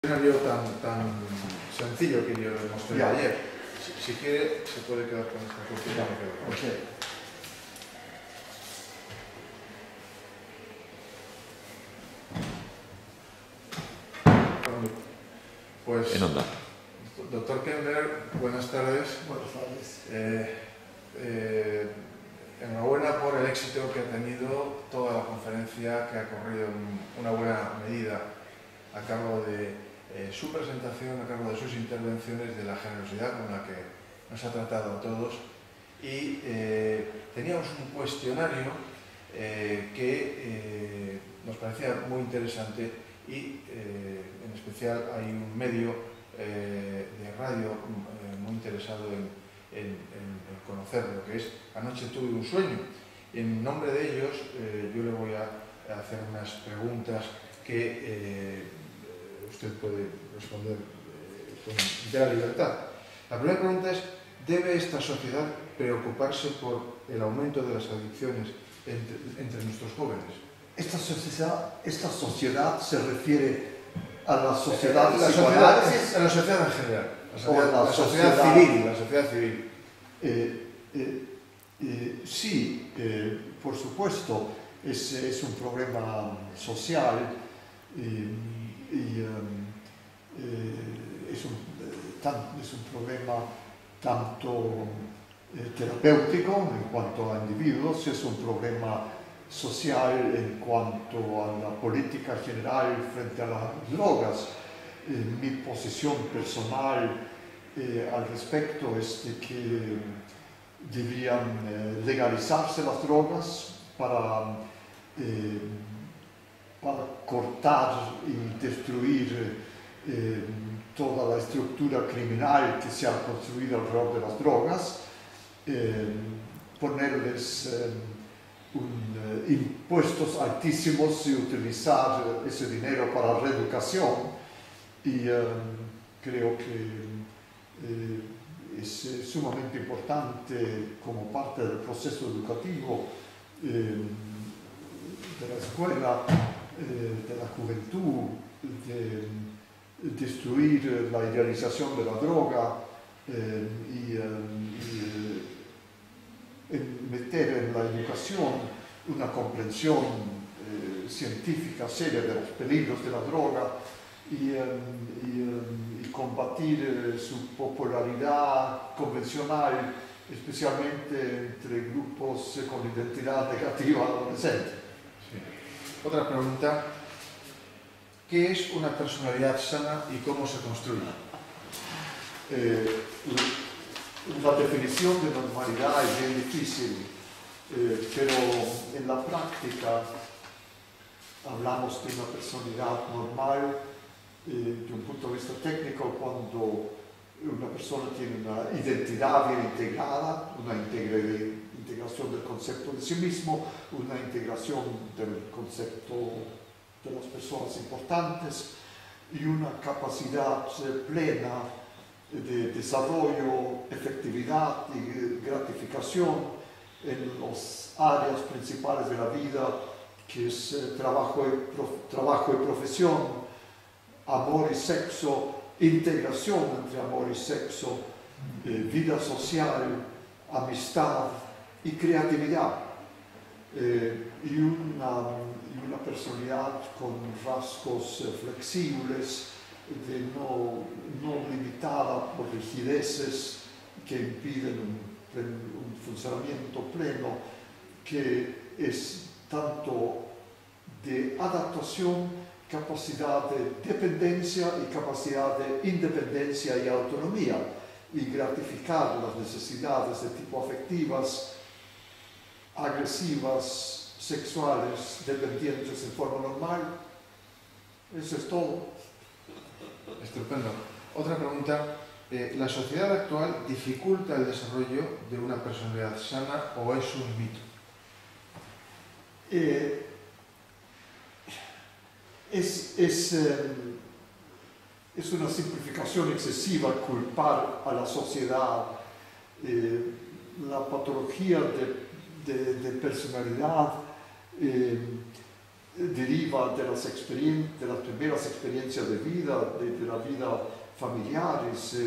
escenario tan sencillo que yo le mostré ayer. Si quiere, se puede quedar con esta copia. Okay. Pues, en onda. doctor Kemmler, buenas tardes. Buenas tardes. Enhorabuena por el éxito que ha tenido toda la conferencia, que ha corrido en una buena medida a cargo de su presentación, a cargo de sus intervenciones, de la generosidad con la que nos ha tratado a todos. Y teníamos un cuestionario que nos parecía muy interesante y en especial hay un medio de radio muy interesado en conocer lo que es Anoche tuve un sueño. En nombre de ellos yo le voy a hacer unas preguntas que usted puede responder con entera libertad. La primera pregunta es: ¿debe esta sociedad preocuparse por el aumento de las adicciones entre nuestros jóvenes? Esta sociedad se refiere a la sociedad a la sociedad en general, la sociedad civil. Sí, por supuesto, es un problema social es un problema tanto terapéutico en cuanto a individuos, es un problema social en cuanto a la política general frente a las drogas. Mi posición personal al respecto es de que deberían legalizarse las drogas para cortar y destruir toda la estructura criminal que se ha construido alrededor de las drogas, ponerles impuestos altísimos y utilizar ese dinero para reeducación. Y creo que es sumamente importante como parte del proceso educativo de la escuela, de la juventud, de destruir la idealización de la droga y meter en la educación una comprensión científica seria de los peligros de la droga y combatir su popularidad convencional, especialmente entre grupos con identidad negativa adolescente. Sí. Otra pregunta: ¿qué es una personalidad sana y cómo se construye? La definición de normalidad es bien difícil, pero en la práctica hablamos de una personalidad normal de un punto de vista técnico cuando una persona tiene una identidad bien integrada, una integración del concepto de sí mismo, una integración del concepto de las personas importantes y una capacidad plena de desarrollo, efectividad y gratificación en las áreas principales de la vida, que es trabajo y profesión, amor y sexo, integración entre amor y sexo, vida social, amistad y creatividad. Y una personalidad con rasgos flexibles, no limitada por rigideces que impiden un funcionamiento pleno, que es tanto de adaptación, capacidad de dependencia y capacidad de independencia y autonomía, y gratificar las necesidades de tipo afectivas, agresivas, sexuales, dependientes en forma normal. Eso es todo. Estupendo. Otra pregunta: ¿la sociedad actual dificulta el desarrollo de una personalidad sana o es un mito? Es una simplificación excesiva culpar a la sociedad. La patología de personalidad deriva de las primeras experiencias de vida, de la vida familiares,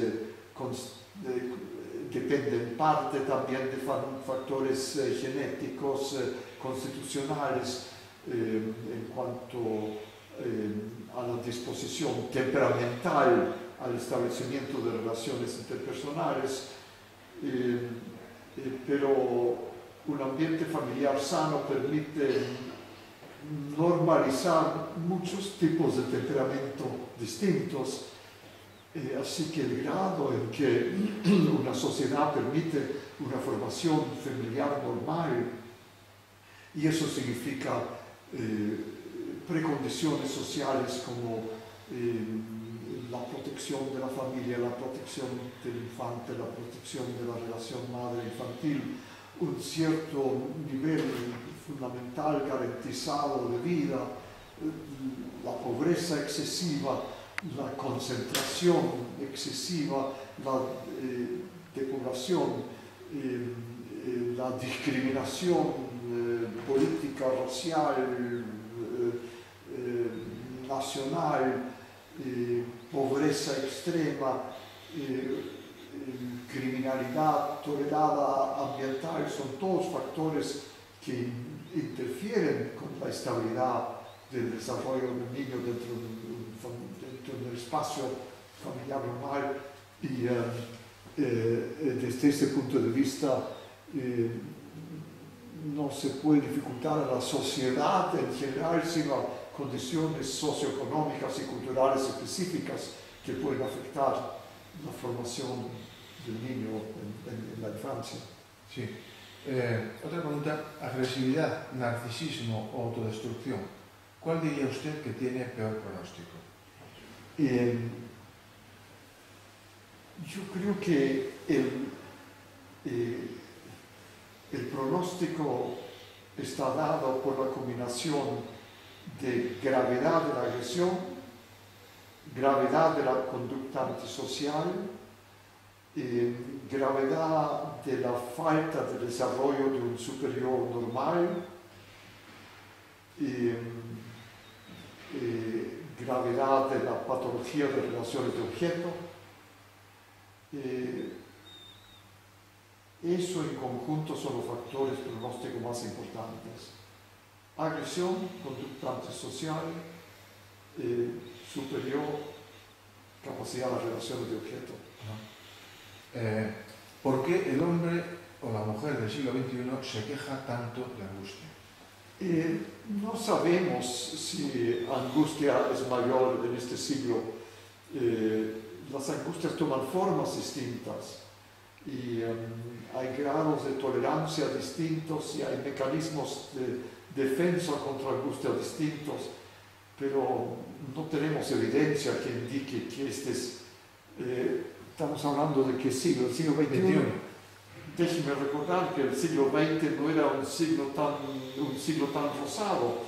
depende en parte también de factores genéticos, constitucionales, en cuanto a la disposición temperamental al establecimiento de relaciones interpersonales, pero un ambiente familiar sano permite normalizar muchos tipos de temperamento distintos, así que el grado en que una sociedad permite una formación familiar normal, y eso significa precondiciones sociales como la protección de la familia, la protección del infante, la protección de la relación madre-infantil, un cierto nivel fundamental garantizado de vida, la pobreza excesiva, la concentración excesiva, la depoblación, la discriminación política, racial, nacional, pobreza extrema, criminalidad tolerada ambiental, son todos factores que interfieren con la estabilidad del desarrollo del niño dentro del espacio familiar normal, y desde ese punto de vista no se puede dificultar a la sociedad en general, sino a condiciones socioeconómicas y culturales específicas que pueden afectar la formación del niño en la infancia. Sí. Otra pregunta: agresividad, narcisismo o autodestrucción. ¿Cuál diría usted que tiene peor pronóstico? Yo creo que el pronóstico está dado por la combinación de gravedad de la agresión, gravedad de la conducta antisocial, gravedad de la falta de desarrollo de un superior normal, gravedad de la patología de relaciones de objeto. Eso en conjunto son los factores pronósticos más importantes: agresión, conducta antisocial, superior, capacidad de relaciones de objeto. ¿Por qué el hombre o la mujer del siglo XXI se queja tanto de angustia? No sabemos si angustia es mayor en este siglo. Las angustias toman formas distintas y hay grados de tolerancia distintos y hay mecanismos de defensa contra angustia distintos, pero no tenemos evidencia que indique que este es... estamos hablando de qué siglo, el siglo XXI. Déjeme recordar que el siglo XX no era un siglo tan rosado.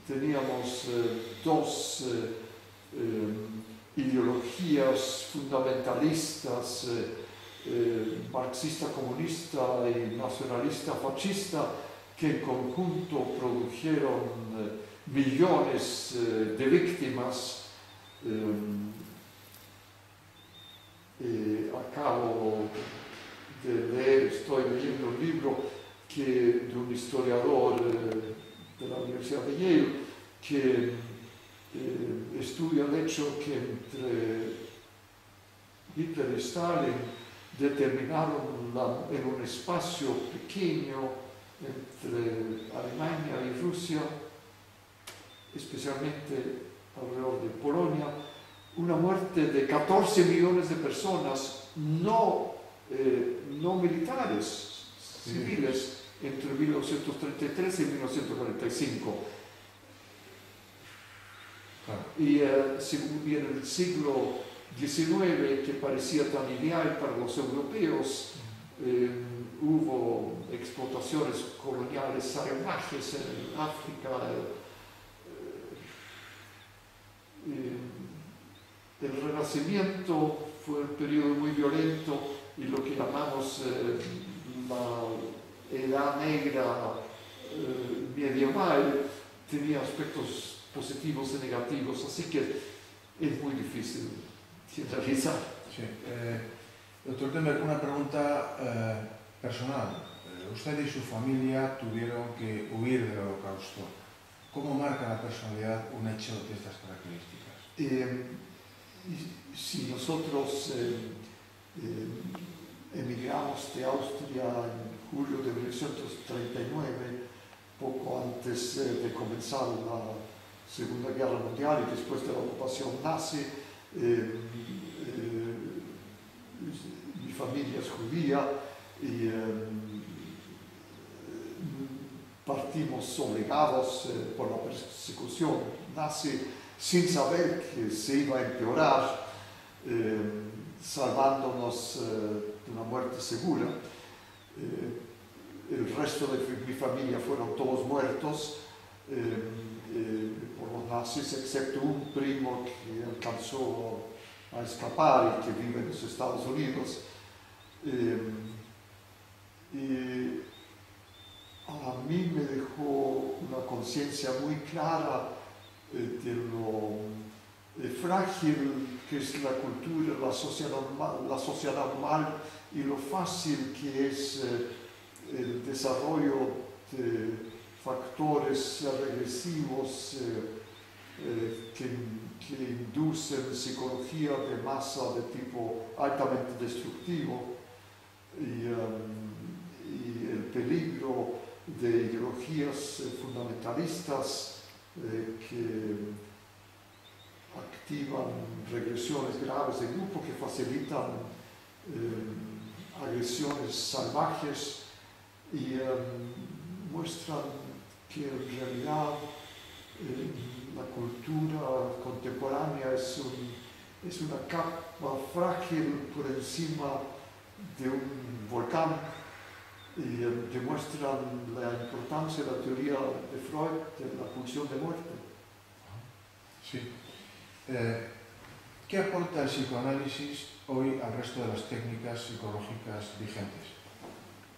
Teníamos dos ideologías fundamentalistas, marxista comunista y nacionalista fascista, que en conjunto produjeron millones de víctimas. Acabo de leer, estoy leyendo un libro de un historiador de la Universidad de Yale que estudia el hecho que entre Hitler y Stalin determinaron en un espacio pequeño entre Alemania y Rusia, especialmente alrededor de Polonia, una muerte de 14 millones de personas no militares, civiles, entre 1933 y 1945. Y en el siglo XIX, que parecía tan ideal para los europeos, hubo explotaciones coloniales salvajes en África. El Renacimiento fue un periodo muy violento y lo que llamamos la Edad Negra medieval tenía aspectos positivos y negativos, así que es muy difícil generalizar. Sí. Doctor Temer, una pregunta personal. Usted y su familia tuvieron que huir del Holocausto. ¿Cómo marca la personalidad un hecho de estas características? Si nosotros emigramos de Austria en julio de 1939, poco antes de comenzar la Segunda Guerra Mundial y después de la ocupación nazi, mi familia es judía y partimos obligados por la persecución nazi sin saber que se iba a empeorar, salvándonos de una muerte segura. El resto de mi familia fueron todos muertos por los nazis, excepto un primo que alcanzó a escapar y que vive en los Estados Unidos. Y a mí me dejó una conciencia muy clara de lo frágil que es la cultura, la sociedad normal y lo fácil que es el desarrollo de factores regresivos que inducen psicología de masa de tipo altamente destructivo y el peligro de ideologías fundamentalistas que activan regresiones graves de grupo, que facilitan agresiones salvajes y muestran que en realidad la cultura contemporánea es una capa frágil por encima de un volcán y demuestran la importancia de la teoría de Freud de la pulsión de muerte. Sí. ¿Qué aporta el psicoanálisis hoy al resto de las técnicas psicológicas vigentes?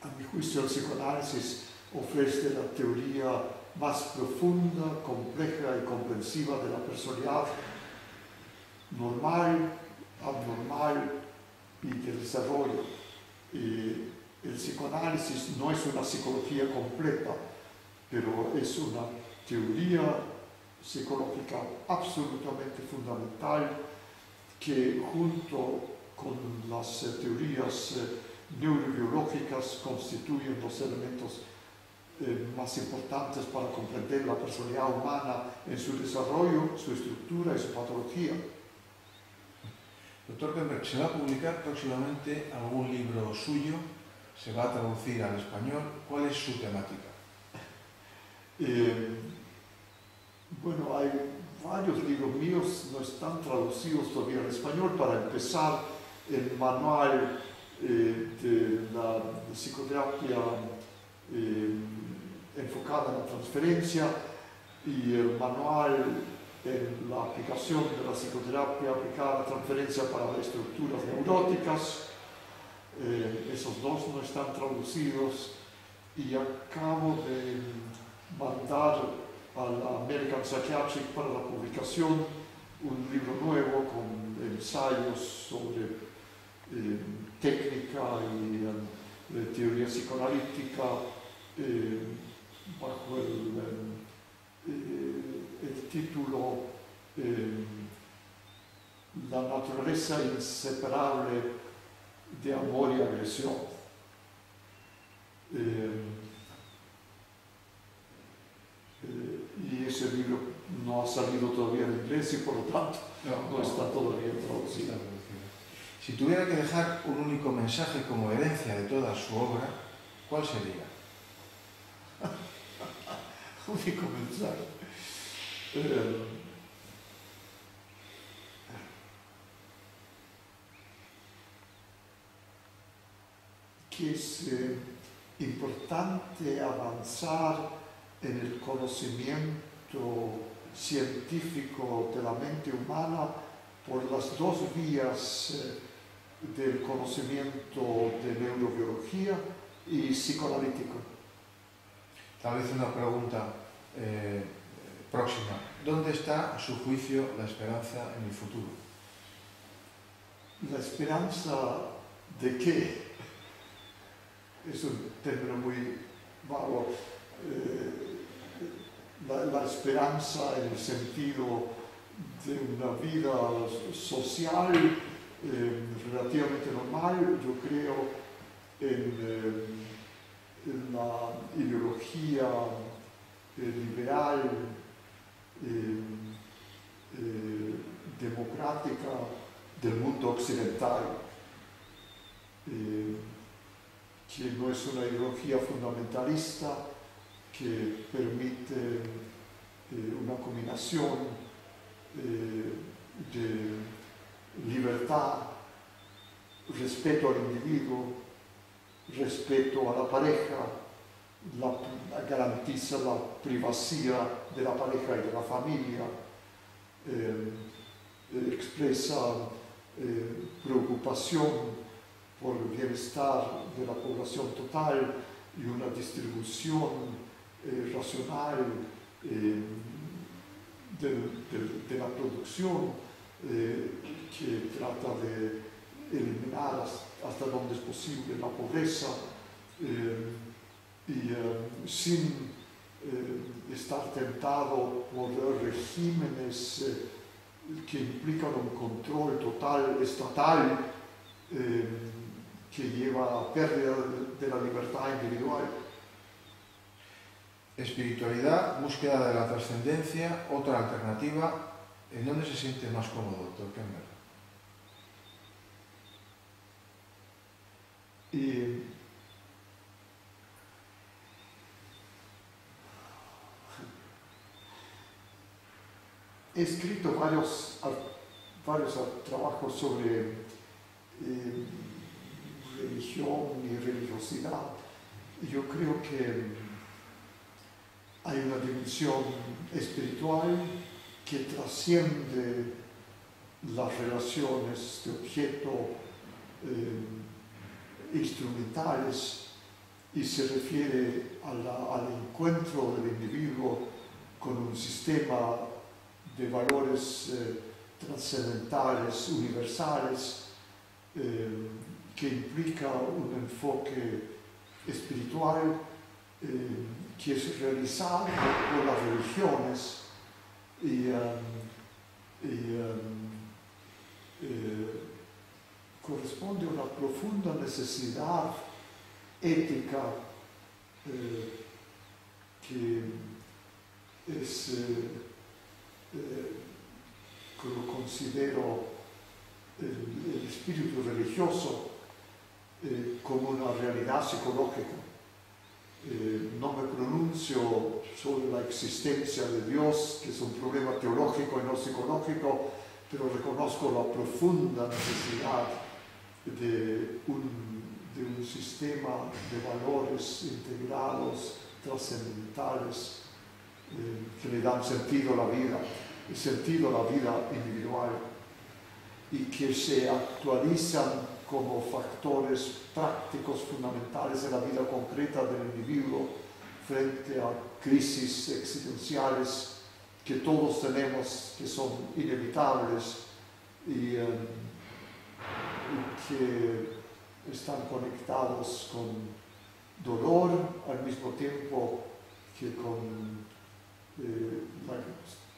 A mi juicio, el psicoanálisis ofrece la teoría más profunda, compleja y comprensiva de la personalidad normal, abnormal y del desarrollo. El psicoanálisis no es una psicología completa, pero es una teoría psicológica absolutamente fundamental que junto con las teorías neurobiológicas constituyen los elementos más importantes para comprender la personalidad humana en su desarrollo, su estructura y su patología. Doctor Temer, ¿se va a publicar próximamente algún libro suyo? ¿Se va a traducir al español? ¿Cuál es su temática? Bueno, hay varios libros míos, no están traducidos todavía al español. Para empezar, el manual de la psicoterapia enfocada en la transferencia y el manual en la aplicación de la psicoterapia aplicada a la transferencia para las estructuras neuróticas. Esos dos no están traducidos y acabo de mandar a la American Psychiatric para la publicación un libro nuevo con ensayos sobre técnica y teoría psicoanalítica bajo el título La naturaleza inseparable de amor y agresión. Y ese libro no ha salido todavía en inglés y por lo tanto no está todavía traducido. Si tuviera que dejar un único mensaje como herencia de toda su obra, ¿cuál sería? Único mensaje. Que es importante avanzar en el conocimiento científico de la mente humana por las dos vías del conocimiento de neurobiología y psicoanalítico. tal vez una pregunta próxima. ¿Dónde está, a su juicio, la esperanza en el futuro? ¿La esperanza de qué? Es un término muy vago. La esperanza en el sentido de una vida social relativamente normal, yo creo en la ideología liberal, democrática del mundo occidental, que no es una ideología fundamentalista, que permite una combinación de libertad, respeto al individuo, respeto a la pareja, garantiza la privacidad de la pareja y de la familia, expresa preocupación por el bienestar de la población total y una distribución racional de la producción que trata de eliminar hasta donde es posible la pobreza y sin estar tentado por regímenes que implican un control total estatal que lleva a pérdida de la libertad individual. Espiritualidad, búsqueda de la trascendencia, otra alternativa. ¿En dónde se siente más cómodo, doctor Kemmer? He escrito varios trabajos sobre religión y religiosidad. Yo creo que hay una dimensión espiritual que trasciende las relaciones de objeto instrumentales y se refiere al encuentro del individuo con un sistema de valores trascendentales, universales, que implica un enfoque espiritual que es realizado por las religiones y corresponde a una profunda necesidad ética que es que lo considero el espíritu religioso como una realidad psicológica. No me pronuncio sobre la existencia de Dios, que es un problema teológico y no psicológico, pero reconozco la profunda necesidad de un sistema de valores integrados, trascendentales, que le dan sentido a la vida individual y que se actualizan como factores prácticos fundamentales en la vida concreta del individuo frente a crisis existenciales que todos tenemos, que son inevitables y que están conectados con dolor al mismo tiempo que con la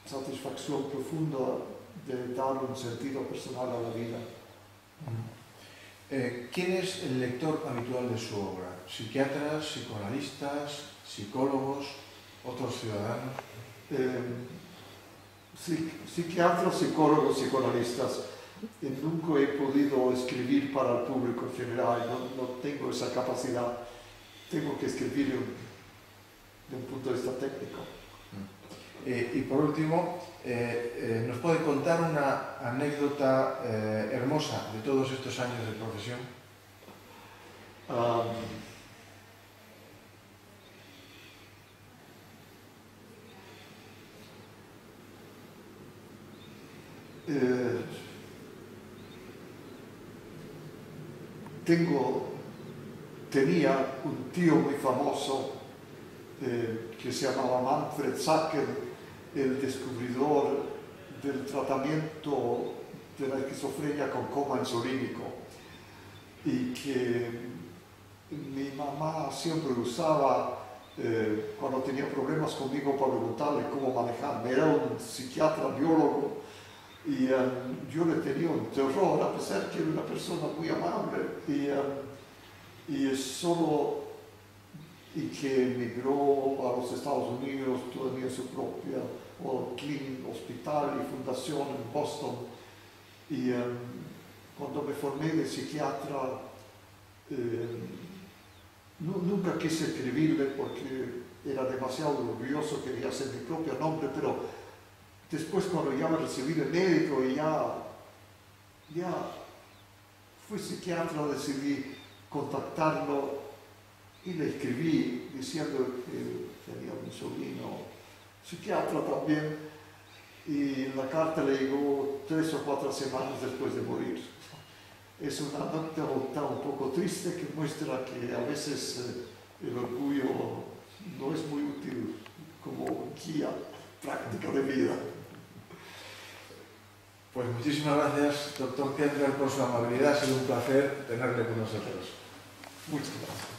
satisfacción profunda de dar un sentido personal a la vida. ¿Quién es el lector habitual de su obra? ¿Psiquiatras, psicoanalistas, psicólogos, otros ciudadanos? Psiquiatras, psicólogos, psicoanalistas. Nunca he podido escribir para el público en general, no tengo esa capacidad. Tengo que escribir de un punto de vista técnico. Y por último, ¿nos puede contar una anécdota hermosa de todos estos años de profesión? Tenía un tío muy famoso que se llamaba Manfred Sacker, el descubridor del tratamiento de la esquizofrenia con coma insulínico, y que mi mamá siempre usaba cuando tenía problemas conmigo para preguntarle cómo manejarme. Era un psiquiatra biólogo y yo le tenía un terror, a pesar que era una persona muy amable, y que emigró a los Estados Unidos, tenía su propia hospital y fundación en Boston. Y cuando me formé de psiquiatra, nunca quise escribirle porque era demasiado orgulloso, quería hacer mi propio nombre, pero después cuando ya me recibí de médico y ya fui psiquiatra, decidí contactarlo y le escribí diciendo que tenía un sobrino psiquiatra también, y la carta le llegó 3 o 4 semanas después de morir. Es una nota un poco triste que muestra que a veces el orgullo no es muy útil como guía práctica de vida. Pues muchísimas gracias, doctor Kendler, por su amabilidad. Ha sido un placer tenerle con nosotros. Muchas gracias.